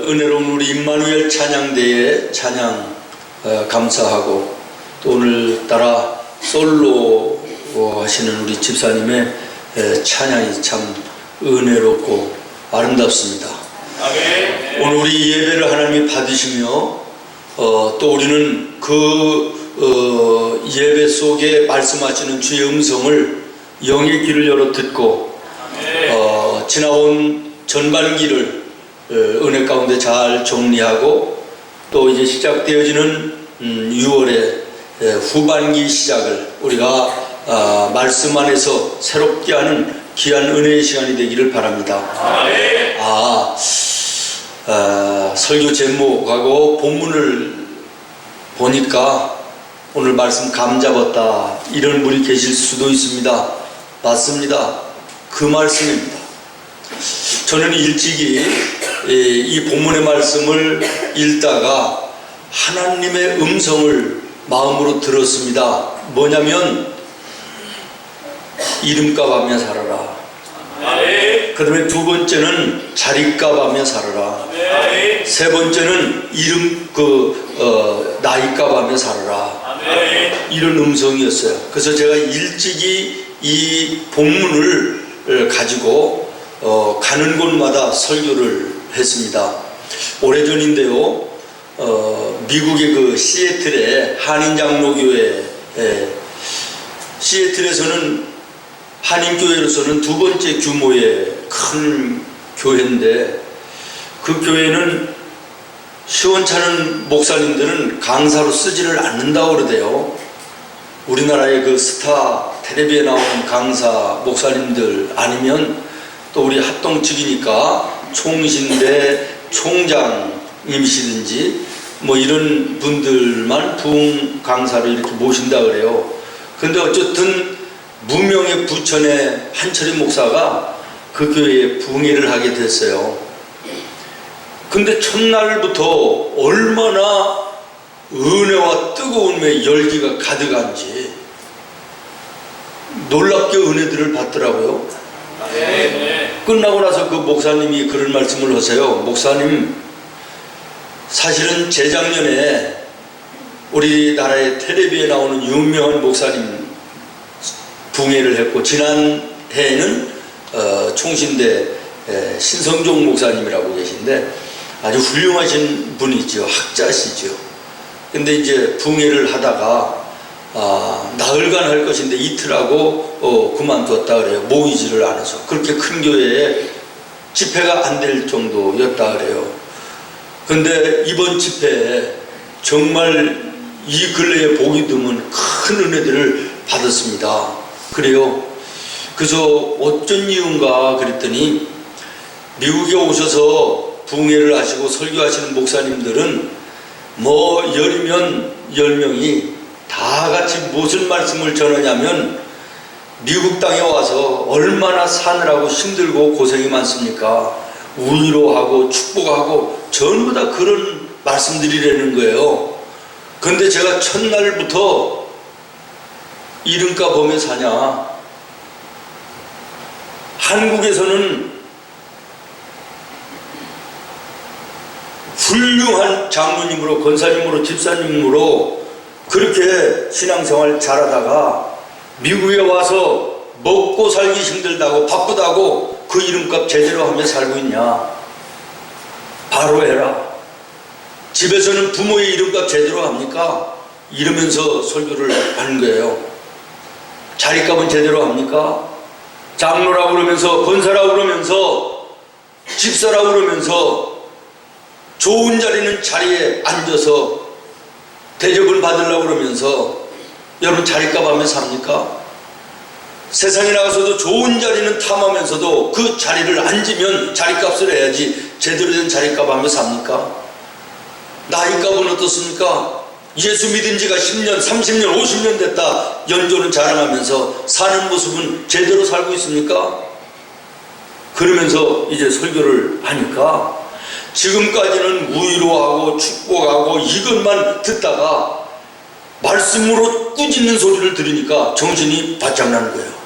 은혜로운 우리 임마누엘 찬양대에 찬양 감사하고, 또 오늘따라 솔로 하시는 우리 집사님의 찬양이 참 은혜롭고 아름답습니다. 오늘 우리 예배를 하나님이 받으시며 또 우리는 그 예배 속에 말씀하시는 주의 음성을 영의 귀를 열어 듣고 지나온 전반기를 은혜 가운데 잘 정리하고, 또 이제 시작되어지는 6월의 후반기 시작을 우리가 말씀 안에서 새롭게 하는 귀한 은혜의 시간이 되기를 바랍니다. 설교 제목하고 본문을 보니까 오늘 말씀 감 잡았다 이런 분이 계실 수도 있습니다. 맞습니다. 그 말씀입니다. 저는 일찍이 이 본문의 말씀을 읽다가 하나님의 음성을 마음으로 들었습니다. 뭐냐면 이름값 하며 살아라. 그 다음에 두 번째는 자리값 하며 살아라. 세 번째는 나이값 하며 살아라. 이런 음성이었어요. 그래서 제가 일찍이 이 본문을 가지고 가는 곳마다 설교를 했습니다. 오래전인데요, 미국의 그 시애틀의 한인장로교회, 시애틀에서는 한인교회로서는 두 번째 규모의 큰 교회인데, 그 교회는 시원찮은 목사님들은 강사로 쓰지를 않는다고 그러대요. 우리나라의 그 스타 텔레비에 나오는 강사 목사님들 아니면 또 우리 합동 측이니까 총신대 총장님이시든지 뭐 이런 분들만 부흥 강사로 이렇게 모신다 그래요. 근데 어쨌든 무명의 부천의 한철희 목사가 그 교회에 부흥회를 하게 됐어요. 근데 첫날부터 얼마나 은혜와 뜨거움의 열기가 가득한지 놀랍게 은혜들을 받더라고요. 끝나고 나서 그 목사님이 그런 말씀을 하세요. 목사님, 사실은 재작년에 우리나라의 텔레비에 나오는 유명한 목사님 부흥회를 했고, 지난 해에는 총신대 신성종 목사님이라고 계신데 아주 훌륭하신 분이죠. 학자시죠. 근데 이제 부흥회를 하다가 나흘간 할 것인데 이틀하고 그만뒀다 그래요. 모이지를 않아서. 그렇게 큰 교회에 집회가 안 될 정도였다 그래요. 근데 이번 집회에 정말 이 근래에 보기 드문 큰 은혜들을 받았습니다. 그래요. 그래서 어쩐 이유인가 그랬더니, 미국에 오셔서 부흥회를 하시고 설교하시는 목사님들은 뭐 10이면 10명이 다 같이 무슨 말씀을 전하냐면, 미국 땅에 와서 얼마나 사느라고 힘들고 고생이 많습니까? 위로하고 축복하고 전부 다 그런 말씀들이라는 거예요. 근데 제가 첫날부터 이름값 보며 사냐, 한국에서는 훌륭한 장로님으로, 권사님으로, 집사님으로 그렇게 신앙생활 잘하다가 미국에 와서 먹고 살기 힘들다고 바쁘다고 그 이름값 제대로 하며 살고 있냐? 바로 해라. 집에서는 부모의 이름값 제대로 합니까? 이러면서 설교를 하는 거예요. 자리값은 제대로 합니까? 장로라고 그러면서, 권사라고 그러면서, 집사라고 그러면서 좋은 자리는 자리에 앉아서 대접을 받으려고 그러면서 여러분 자리값 하며 삽니까? 세상에 나가서도 좋은 자리는 탐하면서도 그 자리를 앉으면 자리값을 해야지 제대로 된 자리값 하며 삽니까? 나이값은 어떻습니까? 예수 믿은 지가 10년, 30년, 50년 됐다 연조는 자랑하면서 사는 모습은 제대로 살고 있습니까? 그러면서 이제 설교를 하니까 지금까지는 위로하고 축복하고 이것만 듣다가 말씀으로 꾸짖는 소리를 들으니까 정신이 바짝 나는 거예요.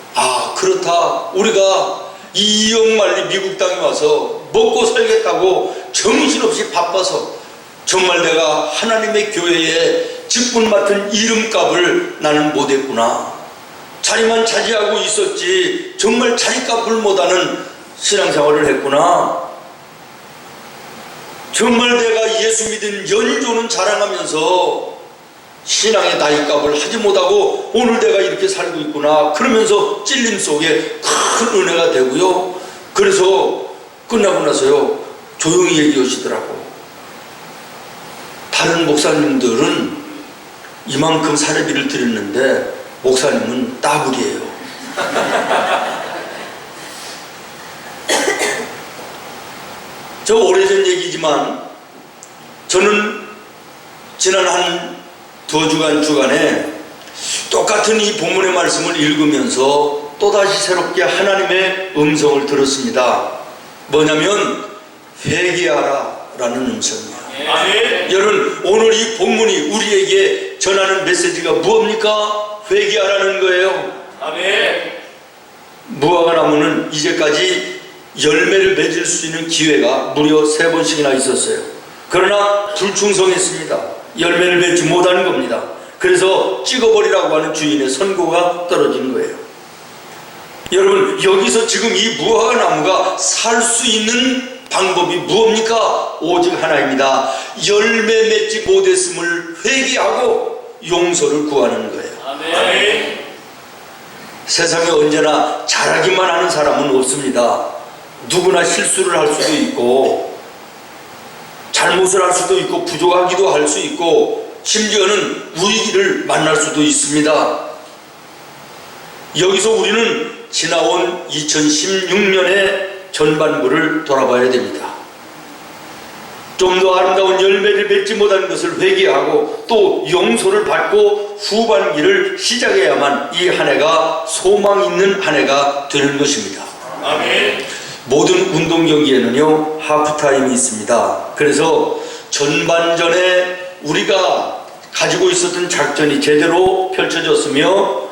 그렇다. 우리가 이 영만리 미국 땅에 와서 먹고 살겠다고 정신없이 바빠서 정말 내가 하나님의 교회에 직분 맡은 이름값을 나는 못했구나. 자리만 차지하고 있었지 정말 자리값을 못하는 신앙생활을 했구나. 정말 내가 예수 믿은 연조는 자랑하면서 신앙의 다리값을 하지 못하고 오늘 내가 이렇게 살고 있구나. 그러면서 찔림 속에 큰 은혜가 되고요. 그래서 끝나고 나서요 조용히 얘기하시더라고. 다른 목사님들은 이만큼 사례비를 드렸는데 목사님은 따블이에요. 저 오래전 얘기지만 저는 지난 한 두 주간에 똑같은 이 본문의 말씀을 읽으면서 또다시 새롭게 하나님의 음성을 들었습니다. 뭐냐면 회개하라 라는 음성이에요. 여러분, 오늘 이 본문이 우리에게 전하는 메시지가 무엇입니까? 회개하라는 거예요. 무화과 나무는 이제까지 열매를 맺을 수 있는 기회가 무려 3번씩이나 있었어요. 그러나 불충성했습니다. 열매를 맺지 못하는 겁니다. 그래서 찍어버리라고 하는 주인의 선고가 떨어진 거예요. 여러분, 여기서 지금 이 무화과 나무가 살 수 있는 방법이 무엇입니까? 오직 하나입니다. 열매 맺지 못했음을 회개하고 용서를 구하는 거예요. 아멘. 세상에 언제나 잘하기만 하는 사람은 없습니다. 누구나 실수를 할 수도 있고 잘못을 할 수도 있고 부족하기도 할 수 있고 심지어는 위기를 만날 수도 있습니다. 여기서 우리는 지나온 2016년의 전반부를 돌아봐야 됩니다. 좀 더 아름다운 열매를 맺지 못한 것을 회개하고 또 용서를 받고 후반기를 시작해야만 이 한 해가 소망 있는 한 해가 되는 것입니다. 아멘. 모든 운동 경기에는요 하프타임이 있습니다. 그래서 전반전에 우리가 가지고 있었던 작전이 제대로 펼쳐졌으며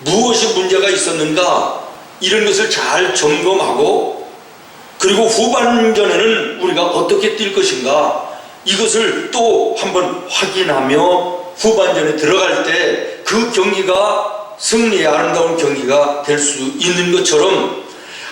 무엇이 문제가 있었는가 이런 것을 잘 점검하고 그리고 후반전에는 우리가 어떻게 뛸 것인가 이것을 또 한번 확인하며 후반전에 들어갈 때 그 경기가 승리의 아름다운 경기가 될 수 있는 것처럼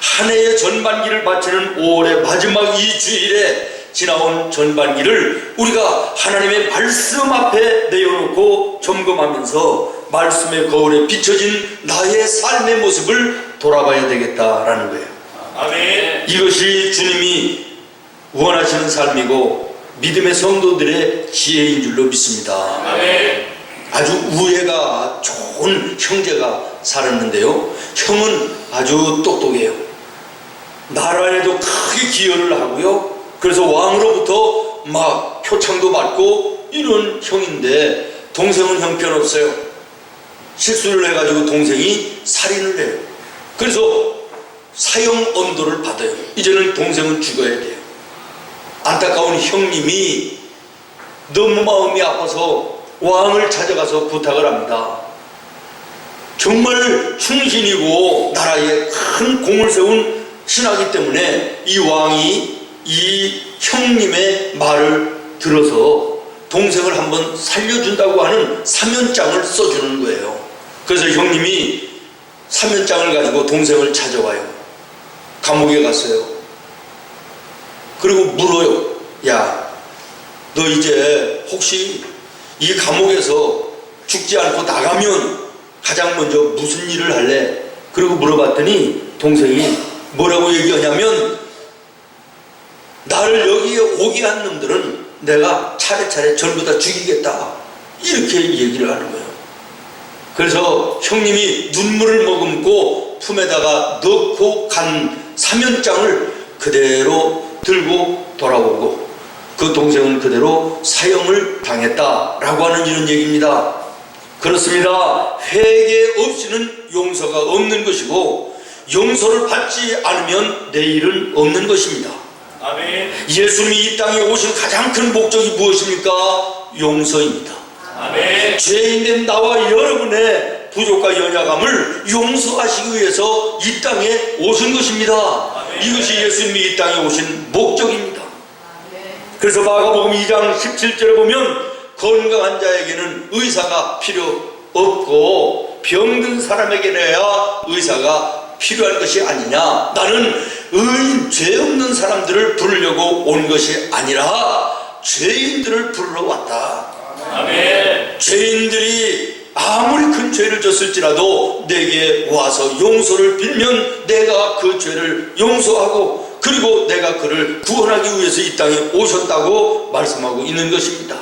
한 해의 전반기를 바치는 5월의 마지막 이 주일에 지나온 전반기를 우리가 하나님의 말씀 앞에 내어놓고 점검하면서 말씀의 거울에 비춰진 나의 삶의 모습을 돌아봐야 되겠다라는 거예요. 아멘. 이것이 주님이 원하시는 삶이고 믿음의 성도들의 지혜인 줄로 믿습니다. 아멘. 아주 우애가 좋은 형제가 살았는데요. 형은 아주 똑똑해요. 나라에도 크게 기여를 하고요. 그래서 왕으로부터 막 표창도 받고 이런 형인데 동생은 형편없어요. 실수를 해가지고 동생이 살인을 해요. 그래서 사형 언도를 받아요. 이제는 동생은 죽어야 돼요. 안타까운 형님이 너무 마음이 아파서 왕을 찾아가서 부탁을 합니다. 정말 충신이고 나라에 큰 공을 세운 신하기 때문에 이 왕이 이 형님의 말을 들어서 동생을 한번 살려준다고 하는 사면장을 써주는 거예요. 그래서 형님이 사면장을 가지고 동생을 찾아와요. 감옥에 갔어요. 그리고 물어요. 야, 너 이제 혹시 이 감옥에서 죽지 않고 나가면 가장 먼저 무슨 일을 할래? 그리고 물어봤더니 동생이 뭐라고 얘기하냐면 나를 여기에 오게 한 놈들은 내가 차례차례 전부 다 죽이겠다 이렇게 얘기를 하는 거예요. 그래서 형님이 눈물을 머금고 품에다가 넣고 간 사면장을 그대로 들고 돌아오고 그 동생은 그대로 사형을 당했다라고 하는 이런 얘기입니다. 그렇습니다. 회개 없이는 용서가 없는 것이고 용서를 받지 않으면 내일은 없는 것입니다. 아멘. 예수님이 이 땅에 오신 가장 큰 목적이 무엇입니까? 용서입니다. 아멘. 죄인된 나와 여러분의 부족과 연약함을 용서하시기 위해서 이 땅에 오신 것입니다. 아멘. 이것이 예수님이 이 땅에 오신 목적입니다. 그래서 마가복음 2장 17절에 보면 건강한 자에게는 의사가 필요 없고 병든 사람에게야 의사가 필요한 것이 아니냐. 나는 의인 죄 없는 사람들을 부르려고 온 것이 아니라 죄인들을 부르러 왔다. 아멘. 죄인들이 아무리 큰 죄를 졌을지라도 내게 와서 용서를 빌면 내가 그 죄를 용서하고 그리고 내가 그를 구원하기 위해서 이 땅에 오셨다고 말씀하고 있는 것입니다.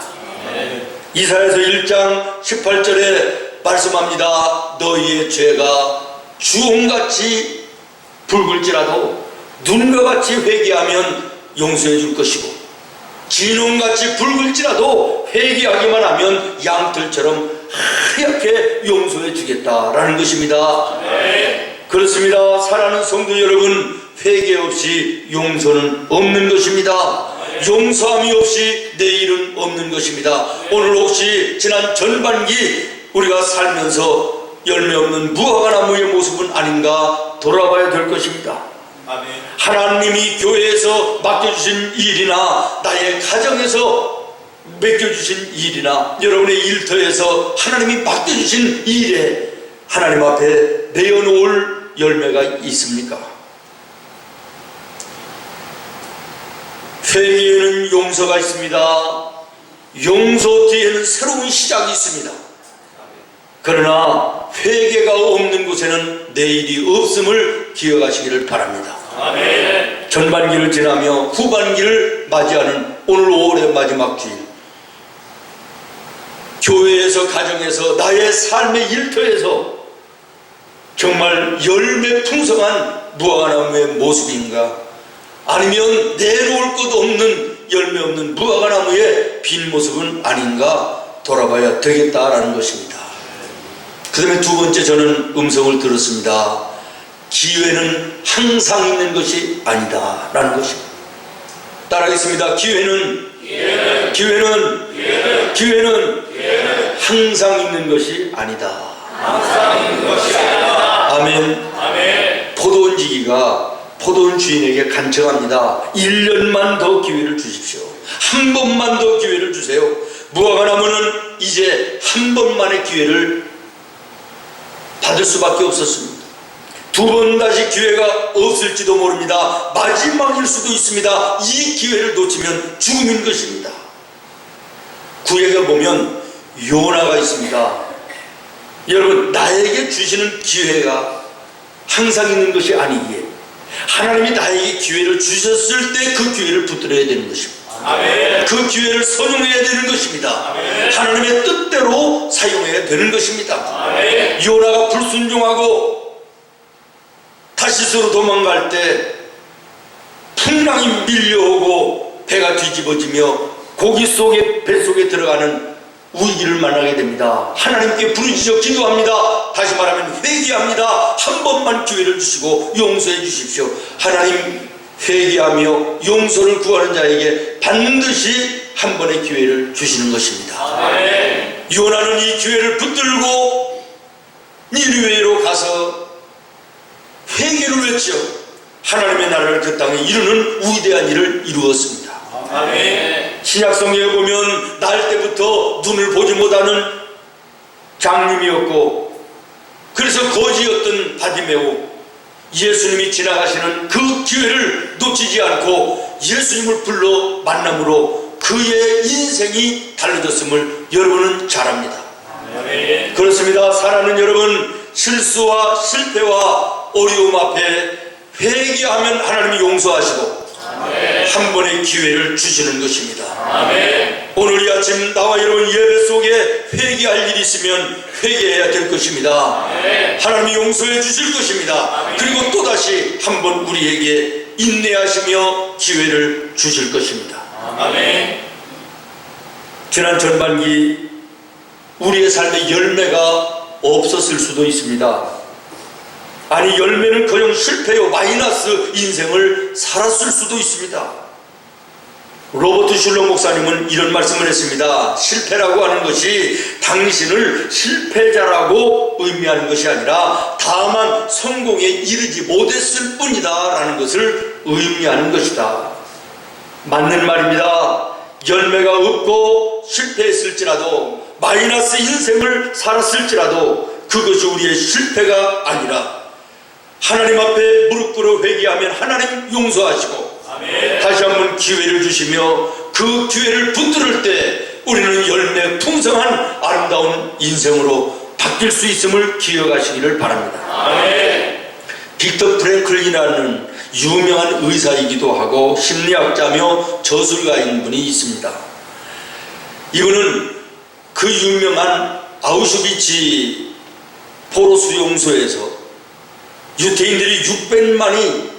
이사야서 1장 18절에 말씀합니다. 너희의 죄가 주홍같이 붉을지라도 눈과 같이 회개하면 용서해 줄 것이고 진홍같이 붉을지라도 회개하기만 하면 양털처럼 하얗게 용서해 주겠다라는 것입니다. 그렇습니다. 사랑하는 성도 여러분, 회개 없이 용서는 없는 것입니다. 용서함이 없이 내일은 없는 것입니다. 오늘 혹시 지난 전반기 우리가 살면서 열매 없는 무화과 나무의 모습은 아닌가 돌아봐야 될 것입니다. 아멘. 하나님이 교회에서 맡겨주신 일이나 나의 가정에서 맡겨주신 일이나 여러분의 일터에서 하나님이 맡겨주신 일에 하나님 앞에 내어놓을 열매가 있습니까? 회개에는 용서가 있습니다. 용서 뒤에는 새로운 시작이 있습니다. 그러나 회개가 없는 곳에는 내일이 없음을 기억하시기를 바랍니다. 아멘. 전반기를 지나며 후반기를 맞이하는 오늘 5월의 마지막 주일, 교회에서 가정에서 나의 삶의 일터에서 정말 열매 풍성한 무화과나무의 모습인가, 아니면 내놓을 것 없는 열매 없는 무화과나무의 빈 모습은 아닌가 돌아봐야 되겠다라는 것입니다. 그 다음에 두 번째, 저는 음성을 들었습니다. 기회는 항상 있는 것이 아니다 라는 것입니다. 따라하겠습니다. 기회는 항상 있는 것이 아니다. 항상 있는 것이 아니다. 아멘. 아멘. 포도원지기가 포도원 주인에게 간청합니다. 1년만 더 기회를 주십시오. 한 번만 더 기회를 주세요. 무화과나무는 이제 한 번만의 기회를 받을 수밖에 없었습니다. 두 번 다시 기회가 없을지도 모릅니다. 마지막일 수도 있습니다. 이 기회를 놓치면 죽음인 것입니다. 구약에 보면 요나가 있습니다. 여러분, 나에게 주시는 기회가 항상 있는 것이 아니기에 하나님이 나에게 기회를 주셨을 때 그 기회를 붙들어야 되는 것입니다. 아멘. 그 기회를 선용해야 되는 것입니다. 아멘. 하나님의 뜻대로 사용해야 되는 것입니다. 아멘. 요나가 불순종하고 타시스로 도망갈 때 풍랑이 밀려오고 배가 뒤집어지며 고기 속에 뱃속에 들어가는 위기를 만나게 됩니다. 하나님께 부르짖어 기도합니다. 다시 말하면 회개합니다. 한 번만 기회를 주시고 용서해 주십시오. 하나님, 회개하며 용서를 구하는 자에게 반드시 한 번의 기회를 주시는 것입니다. 아멘. 요나는 이 기회를 붙들고 니느웨로 가서 회개를 외쳐 하나님의 나라를 그 땅에 이루는 위대한 일을 이루었습니다. 아멘. 신약성경에 보면 날 때부터 눈을 보지 못하는 장님이었고, 그래서 거지였던 바디메오, 예수님이 지나가시는 그 기회를 놓치지 않고 예수님을 불러 만남으로 그의 인생이 달라졌음을 여러분은 잘 압니다. 아멘. 그렇습니다. 사랑하는 여러분, 실수와 실패와 어려움 앞에 회개하면 하나님이 용서하시고 한 번의 기회를 주시는 것입니다. 아멘. 오늘 이 아침 나와 여러분 예배 속에 회개할 일이 있으면 회개해야 될 것입니다. 아멘. 하나님이 용서해 주실 것입니다. 아멘. 그리고 또다시 한 번 우리에게 인내하시며 기회를 주실 것입니다. 아멘. 지난 전반기 우리의 삶에 열매가 없었을 수도 있습니다. 아니, 열매는커녕 실패요 마이너스 인생을 살았을 수도 있습니다. 로버트 슐러 목사님은 이런 말씀을 했습니다. 실패라고 하는 것이 당신을 실패자라고 의미하는 것이 아니라 다만 성공에 이르지 못했을 뿐이다 라는 것을 의미하는 것이다. 맞는 말입니다. 열매가 없고 실패했을지라도 마이너스 인생을 살았을지라도 그것이 우리의 실패가 아니라 하나님 앞에 무릎 꿇어 회개하면 하나님 용서하시고 아멘. 다시 한번 기회를 주시며 그 기회를 붙들을 때 우리는 열매 풍성한 아름다운 인생으로 바뀔 수 있음을 기억하시기를 바랍니다. 아멘. 빅터 프랭클린이라는 유명한 의사이기도 하고 심리학자며 저술가인 분이 있습니다. 이분은 그 유명한 아우슈비츠 포로 수용소에서 유태인들이 600만이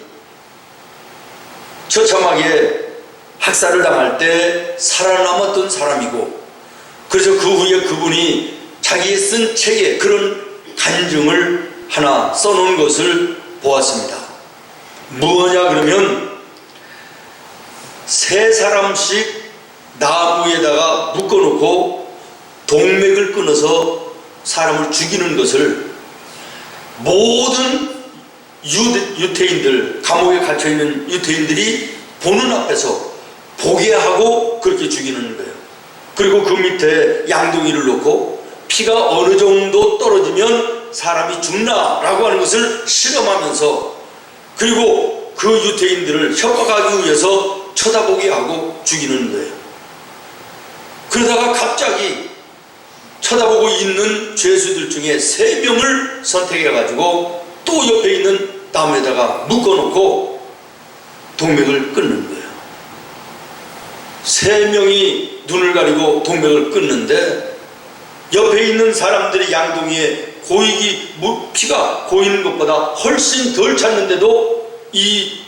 처참하게 학살을 당할 때 살아남았던 사람이고, 그래서 그 후에 그분이 자기의 쓴 책에 그런 간증을 하나 써놓은 것을 보았습니다. 뭐냐 그러면 3사람씩 나무에다가 묶어놓고 동맥을 끊어서 사람을 죽이는 것을 모든 유태인들, 감옥에 갇혀있는 유태인들이 보는 앞에서 보게 하고 그렇게 죽이는 거예요. 그리고 그 밑에 양동이를 놓고 피가 어느 정도 떨어지면 사람이 죽나 라고 하는 것을 실험하면서, 그리고 그 유태인들을 협박하기 위해서 쳐다보게 하고 죽이는 거예요. 그러다가 갑자기 쳐다보고 있는 죄수들 중에 3명을 선택해가지고 또 옆에 있는 나무에다가 묶어놓고 동맥을 끊는 거예요. 3명이 눈을 가리고 동맥을 끊는데 옆에 있는 사람들이 양동이에 피가 고이는 것보다 훨씬 덜 찼는데도 이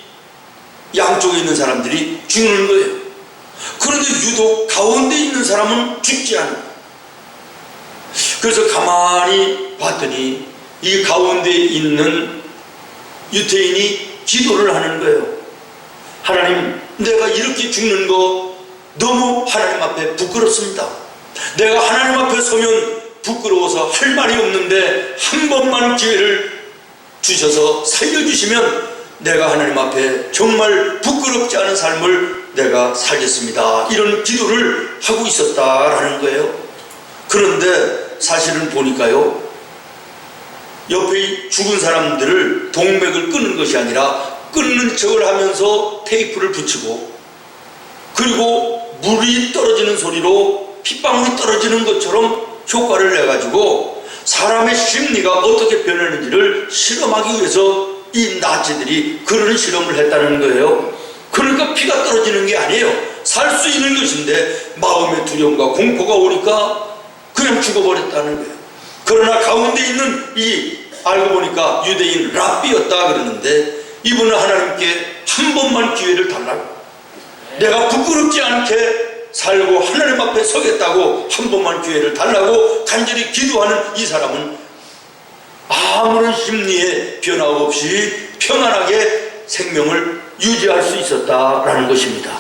양쪽에 있는 사람들이 죽는 거예요. 그런데 유독 가운데 있는 사람은 죽지 않아요. 그래서 가만히 봤더니 이 가운데 있는 유태인이 기도를 하는 거예요. 하나님, 내가 이렇게 죽는 거 너무 하나님 앞에 부끄럽습니다. 내가 하나님 앞에 서면 부끄러워서 할 말이 없는데 한 번만 기회를 주셔서 살려주시면 내가 하나님 앞에 정말 부끄럽지 않은 삶을 내가 살겠습니다. 이런 기도를 하고 있었다라는 거예요. 그런데 사실은 보니까요, 옆에 죽은 사람들을 동맥을 끊는 것이 아니라 끊는 척을 하면서 테이프를 붙이고, 그리고 물이 떨어지는 소리로 핏방울이 떨어지는 것처럼 효과를 내가지고 사람의 심리가 어떻게 변하는지를 실험하기 위해서 이 나치들이 그런 실험을 했다는 거예요. 그러니까 피가 떨어지는 게 아니에요. 살 수 있는 것인데 마음의 두려움과 공포가 오니까 그냥 죽어버렸다는 거예요. 그러나 가운데 있는 이 알고 보니까 유대인 랍비였다 그러는데, 이분은 하나님께 한 번만 기회를 달라고, 내가 부끄럽지 않게 살고 하나님 앞에 서겠다고 한 번만 기회를 달라고 간절히 기도하는 이 사람은 아무런 심리의 변화 없이 평안하게 생명을 유지할 수 있었다라는 것입니다.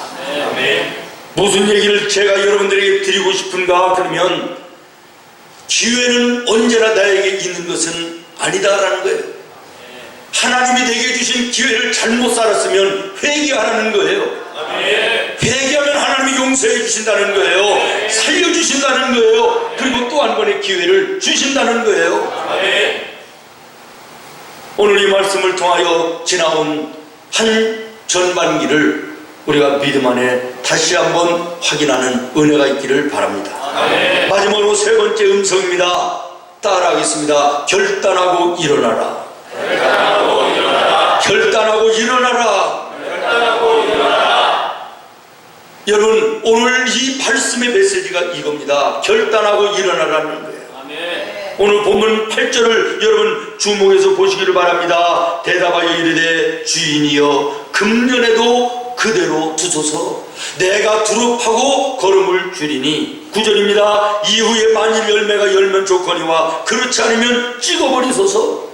아멘. 무슨 얘기를 제가 여러분들에게 드리고 싶은가 그러면, 기회는 언제나 나에게 있는 것은 아니다라는 거예요. 하나님이 내게 주신 기회를 잘못 살았으면 회개하라는 거예요. 아멘. 회개하면 하나님이 용서해 주신다는 거예요. 살려주신다는 거예요. 그리고 또 한 번의 기회를 주신다는 거예요. 아멘. 오늘 이 말씀을 통하여 지나온 한 전반기를 우리가 믿음 안에 다시 한번 확인하는 은혜가 있기를 바랍니다. 아멘. 마지막으로 3번째 음성입니다. 따라하겠습니다. 결단하고 일어나라. 결단하고 일어나라. 결단하고 일어나라. 결단하고 일어나라. 여러분, 오늘 이 말씀의 메시지가 이겁니다. 결단하고 일어나라는 거예요. 아멘. 오늘 본문 8절을 여러분 주목해서 보시기를 바랍니다. 대답하여 이르되 주인이여 금년에도 그대로 두소서. 내가 두릅하고 걸음을 줄이니. 9절입니다. 이후에 만일 열매가 열면 좋거니와 그렇지 않으면 찍어버리소서.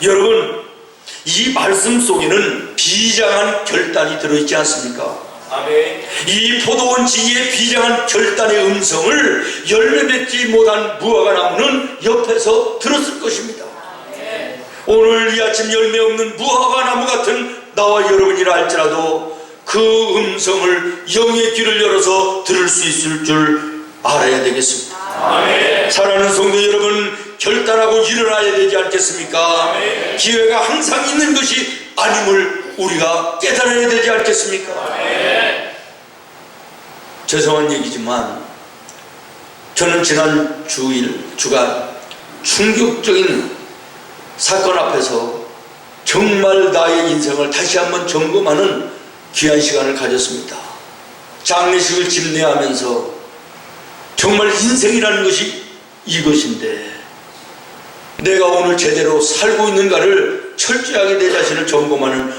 여러분, 이 말씀 속에는 비장한 결단이 들어있지 않습니까? 아멘. 이 포도원 지기의 비장한 결단의 음성을 열매 맺지 못한 무화과 나무는 옆에서 들었을 것입니다. 오늘 이 아침 열매 없는 무화과 나무 같은 나와 여러분이라 할지라도 그 그 음성을 영의 귀를 열어서 들을 수 있을 줄 알아야 되겠습니다. 아멘. 사랑하는 성도 여러분, 결단하고 일어나야 되지 않겠습니까? 아멘. 기회가 항상 있는 것이 아님을 우리가 깨달아야 되지 않겠습니까? 아멘. 죄송한 얘기지만 저는 지난 주간 충격적인 사건 앞에서 정말 나의 인생을 다시 한번 점검하는 귀한 시간을 가졌습니다. 장례식을 집례하면서 정말 인생이라는 것이 이것인데 내가 오늘 제대로 살고 있는가를 철저하게 내 자신을 점검하는,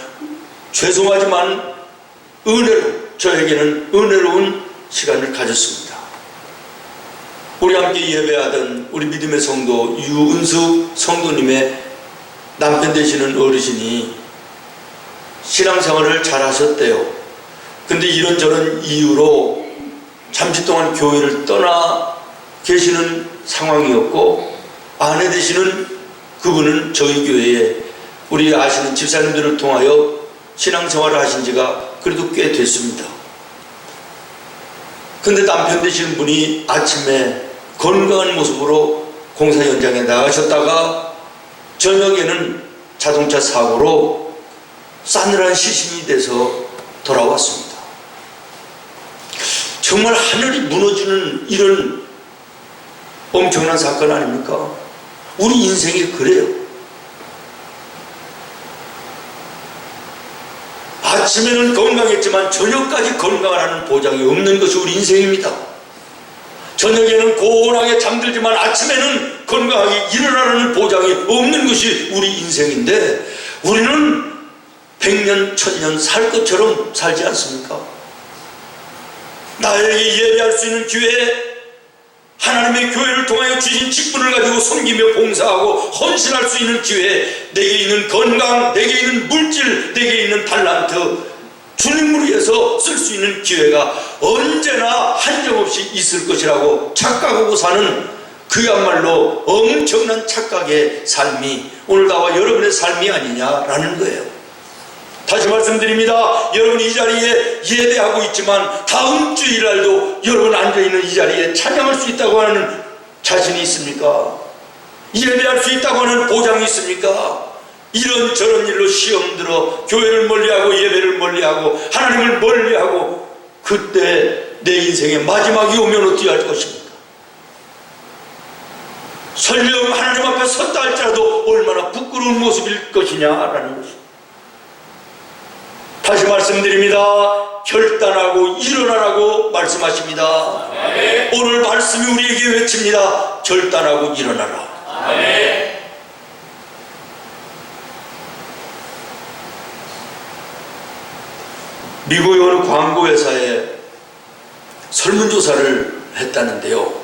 죄송하지만 저에게는 은혜로운 시간을 가졌습니다. 우리 함께 예배하던 우리 믿음의 성도 유은숙 성도님의 남편 되시는 어르신이 신앙생활을 잘 하셨대요. 근데 이런저런 이유로 잠시 동안 교회를 떠나 계시는 상황이었고, 아내 되시는 그분은 저희 교회에 우리 아시는 집사님들을 통하여 신앙생활을 하신 지가 그래도 꽤 됐습니다. 근데 남편 되시는 분이 아침에 건강한 모습으로 공사 현장에 나가셨다가 저녁에는 자동차 사고로 싸늘한 시신이 돼서 돌아왔습니다. 정말 하늘이 무너지는 이런 엄청난 사건 아닙니까? 우리 인생이 그래요. 아침에는 건강했지만 저녁까지 건강하라는 보장이 없는 것이 우리 인생입니다. 저녁에는 고온하게 잠들지만 아침에는 건강하게 일어나라는 보장이 없는 것이 우리 인생인데, 우리는 100년, 1000년 살 것처럼 살지 않습니까? 나에게 예배할 수 있는 기회에 하나님의 교회를 통하여 주신 직분을 가지고 섬기며 봉사하고 헌신할 수 있는 기회에 내게 있는 건강, 내게 있는 물질, 내게 있는 달란트, 주님을 위해서 쓸 수 있는 기회가 언제나 한정없이 있을 것이라고 착각하고 사는 그야말로 엄청난 착각의 삶이 오늘 나와 여러분의 삶이 아니냐라는 거예요. 다시 말씀드립니다. 여러분 이 자리에 예배하고 있지만 다음 주일날도 여러분 앉아있는 이 자리에 찬양할 수 있다고 하는 자신이 있습니까? 예배할 수 있다고 하는 보장이 있습니까? 이런저런 일로 시험 들어 교회를 멀리하고 예배를 멀리하고 하나님을 멀리하고 그때 내 인생의 마지막이 오면 어떻게 할 것입니까? 설령 하나님 앞에 섰다 할지라도 얼마나 부끄러운 모습일 것이냐라는 것입니다. 다시 말씀드립니다. 결단하고 일어나라고 말씀하십니다. 아멘. 오늘 말씀이 우리에게 외칩니다. 결단하고 일어나라. 아멘. 미국의 어느 광고회사에 설문조사를 했다는데요.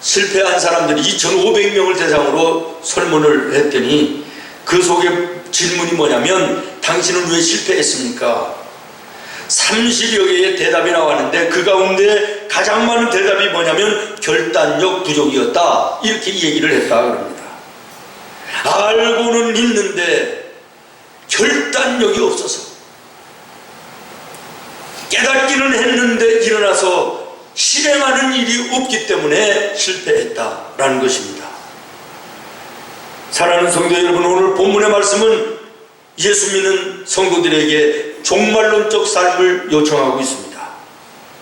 실패한 사람들이 2,500명을 대상으로 설문을 했더니 그 속에 질문이 뭐냐면 당신은 왜 실패했습니까? 30여 개의 대답이 나왔는데 그 가운데 가장 많은 대답이 뭐냐면 결단력 부족이었다, 이렇게 얘기를 했다 그럽니다. 알고는 있는데 결단력이 없어서, 깨닫기는 했는데 일어나서 실행하는 일이 없기 때문에 실패했다라는 것입니다. 사랑하는 성도 여러분, 오늘 본문의 말씀은 예수 믿는 성도들에게 종말론적 삶을 요청하고 있습니다.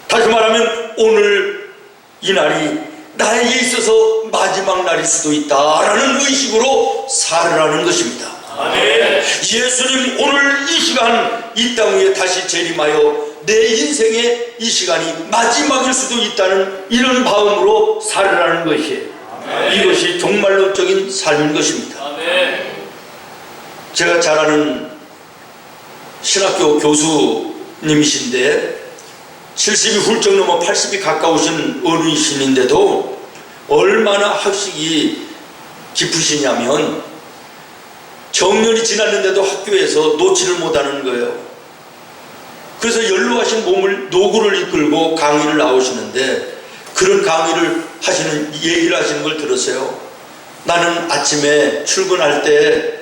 다시 말하면 오늘 이 날이 나에게 있어서 마지막 날일 수도 있다라는 의식으로 살으라는 것입니다. 아멘. 예수님 오늘 이 시간 이 땅 위에 다시 재림하여 내 인생의 이 시간이 마지막일 수도 있다는 이런 마음으로 살으라는 것이에요. 아멘. 이것이 종말론적인 삶인 것입니다. 아멘. 제가 잘 아는 신학교 교수님이신데 70이 훌쩍 넘어 80이 가까우신 어르신인데도 얼마나 학식이 깊으시냐면 정년이 지났는데도 학교에서 놓지를 못하는 거예요. 그래서 연로하신 몸을 노구를 이끌고 강의를 나오시는데 그런 강의를 하시는, 얘기를 하시는 걸 들었어요. 나는 아침에 출근할 때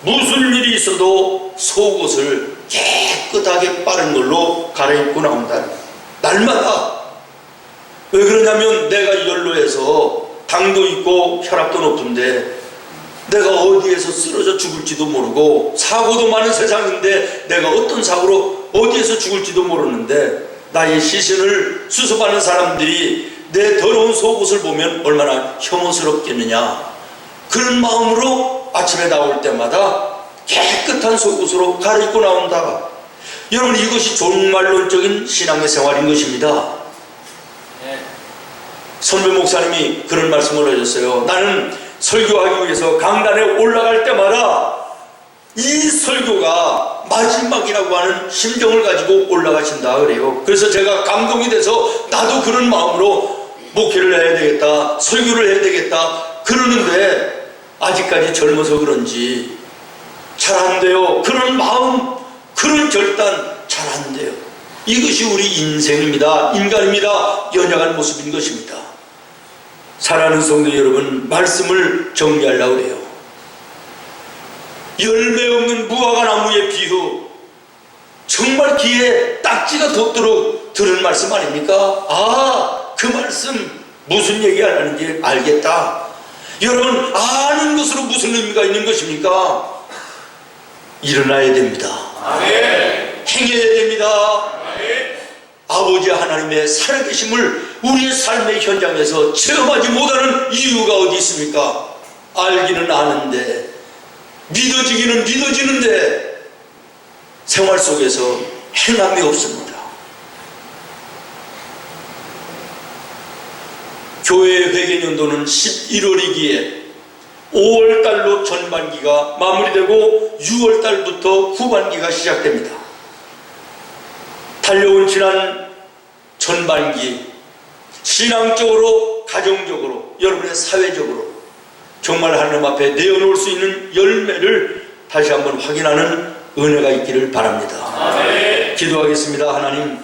무슨 일이 있어도 속옷을 깨끗하게 빠른 걸로 갈아입고 나온다. 날마다. 왜 그러냐면 내가 연로해서 당도 있고 혈압도 높은데 내가 어디에서 쓰러져 죽을지도 모르고 사고도 많은 세상인데 내가 어떤 사고로 어디에서 죽을지도 모르는데 나의 시신을 수습하는 사람들이 내 더러운 속옷을 보면 얼마나 혐오스럽겠느냐. 그런 마음으로 아침에 나올 때마다 깨끗한 속옷으로 갈아입고 나온다. 여러분, 이것이 종말론적인 신앙의 생활인 것입니다. 선배 목사님이 그런 말씀을 하셨어요. 나는 설교하기 위해서 강단에 올라갈 때마다 이 설교가 마지막이라고 하는 심정을 가지고 올라가신다 그래요. 그래서 제가 감동이 돼서 나도 그런 마음으로 목회를 해야 되겠다, 설교를 해야 되겠다 그러는데 아직까지 젊어서 그런지 잘 안 돼요. 그런 마음, 그런 결단 잘 안 돼요. 이것이 우리 인생입니다. 인간입니다. 연약한 모습인 것입니다. 사랑하는 성도 여러분, 말씀을 정리하려고 해요. 열매 없는 무화과 나무의 비유, 정말 귀에 딱지가 돋도록 들은 말씀 아닙니까? 아, 그 말씀 무슨 얘기 하는지 알겠다. 여러분, 아는 것으로 무슨 의미가 있는 것입니까? 일어나야 됩니다. 아멘. 행해야 됩니다. 아멘. 아버지 하나님의 살아계심을 우리의 삶의 현장에서 체험하지 못하는 이유가 어디 있습니까? 알기는 아는데, 믿어지기는 믿어지는데 생활 속에서 행함이 없습니다. 교회 회개년도는 11월이기에 5월달로 전반기가 마무리되고 6월달부터 후반기가 시작됩니다. 달려온 지난 전반기, 신앙적으로, 가정적으로, 여러분의 사회적으로 정말 하나님 앞에 내어놓을 수 있는 열매를 다시 한번 확인하는 은혜가 있기를 바랍니다. 아멘. 기도하겠습니다. 하나님,